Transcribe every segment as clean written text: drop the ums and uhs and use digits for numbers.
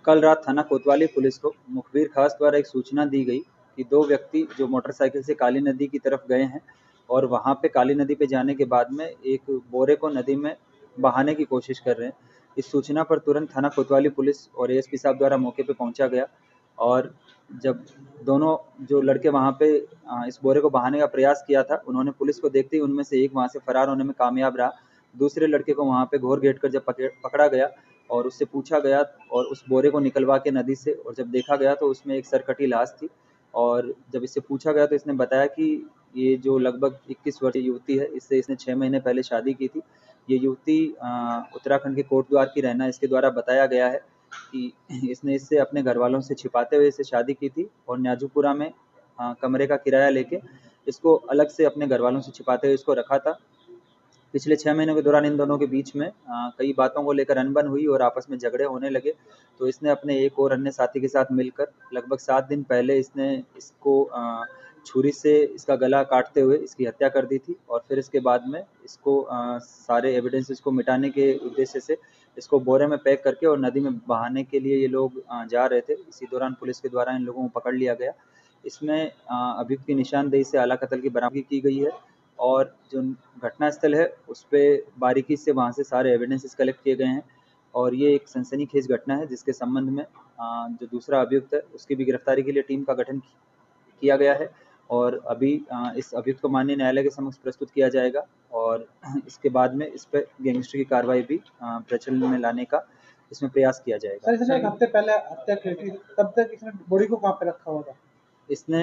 कल रात थाना कोतवाली पुलिस को मुखबिर खास द्वारा एक सूचना दी गई कि दो व्यक्ति जो मोटरसाइकिल से काली नदी की तरफ गए हैं और वहां पे काली नदी पे जाने के बाद में एक बोरे को नदी में बहाने की कोशिश कर रहे हैं। इस सूचना पर तुरंत थाना कोतवाली पुलिस और एएसपी साहब द्वारा मौके पे पहुंचा गया और जब दोनों जो लड़के वहां पे इस बोरे को बहाने का प्रयास किया था, उन्होंने पुलिस को देखते ही उनमें से एक वहां से फरार होने में कामयाब रहा। दूसरे लड़के को वहां पे घोर घेट कर जब पकड़ा गया और उससे पूछा गया और उस बोरे को निकलवा के नदी से, और जब देखा गया तो उसमें एक सरकटी लाश थी। और जब इससे पूछा गया तो इसने बताया कि ये जो लगभग 21 वर्षीय युवती है, इससे इसने 6 महीने पहले शादी की थी। ये युवती उत्तराखंड के कोटद्वार की रहना इसके द्वारा बताया गया है कि इसने इससे अपने घर वालों से छिपाते हुए इससे शादी की थी और न्याजूपुरा में कमरे का किराया लेके इसको अलग से अपने घर वालों से छिपाते हुए इसको रखा था। पिछले 6 महीनों के दौरान इन दोनों के बीच में कई बातों को लेकर अनबन हुई और आपस में झगड़े होने लगे। तो इसने अपने एक और अन्य साथी के साथ मिलकर लगभग 7 दिन पहले इसने इसको छुरी से इसका गला काटते हुए इसकी हत्या कर दी थी और फिर इसके बाद में इसको सारे एविडेंसेस को मिटाने के उद्देश्य से इसको बोरे में पैक करके और नदी में बहाने के लिए ये लोग जा रहे थे। इसी दौरान पुलिस के द्वारा इन लोगों को पकड़ लिया गया। इसमें अभियुक्त की निशानदेही से आला कत्ल की बरामदगी की गई है और जो घटना स्थल है उस पर बारीकी से वहाँ से सारे एविडेंसेस कलेक्ट किए गए हैं और ये एक सनसनीखेज घटना है जिसके संबंध में जो दूसरा अभियुक्त है उसकी भी गिरफ्तारी के लिए टीम का गठन किया गया है और अभी इस अभियुक्त को माननीय न्यायालय के समक्ष प्रस्तुत किया जाएगा और इसके बाद में इस पर गैंगस्टर की कार्रवाई भी प्रचलन में लाने का इसमें प्रयास किया जाएगा। सर, इसने एक हफ्ते पहले हत्या की थी, तब तक इसने बॉडी को कहाँ पे रखा हुआ था? इसने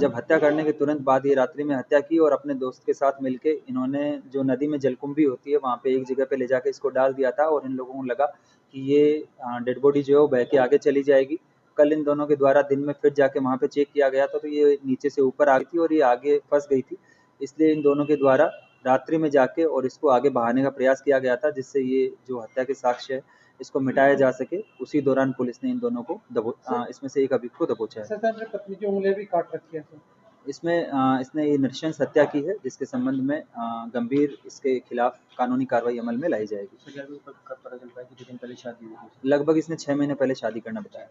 जब हत्या करने के तुरंत बाद ये रात्रि में हत्या की और अपने दोस्त के साथ मिलके इन्होंने जो नदी में जलकुंभी होती है वहाँ पे एक जगह पे ले जाके इसको डाल दिया था और इन लोगों को लगा कि ये डेड बॉडी जो है वो बह के आगे चली जाएगी। कल इन दोनों के द्वारा दिन में फिर जाके वहाँ पे चेक किया गया था तो ये नीचे से ऊपर आ गई थी और ये आगे फंस गई थी। इसलिए इन दोनों के द्वारा रात्रि में जाके और इसको आगे बहाने का प्रयास किया गया था जिससे ये जो हत्या के साक्ष्य है इसको मिटाया जा सके। उसी दौरान पुलिस ने इन दोनों को इसमें से एक अभियुक्त को दबोचा है। सर, अपनी पत्नी की उंगलियां भी काट रखी है सर। इसमें इसने ये नृशंस हत्या की है जिसके संबंध में गंभीर इसके खिलाफ कानूनी कार्रवाई अमल में लाई जाएगी। पता चलता है कि 2 दिन पहले शादी हुई थी। लगभग इसने 6 महीने पहले शादी करना बताया।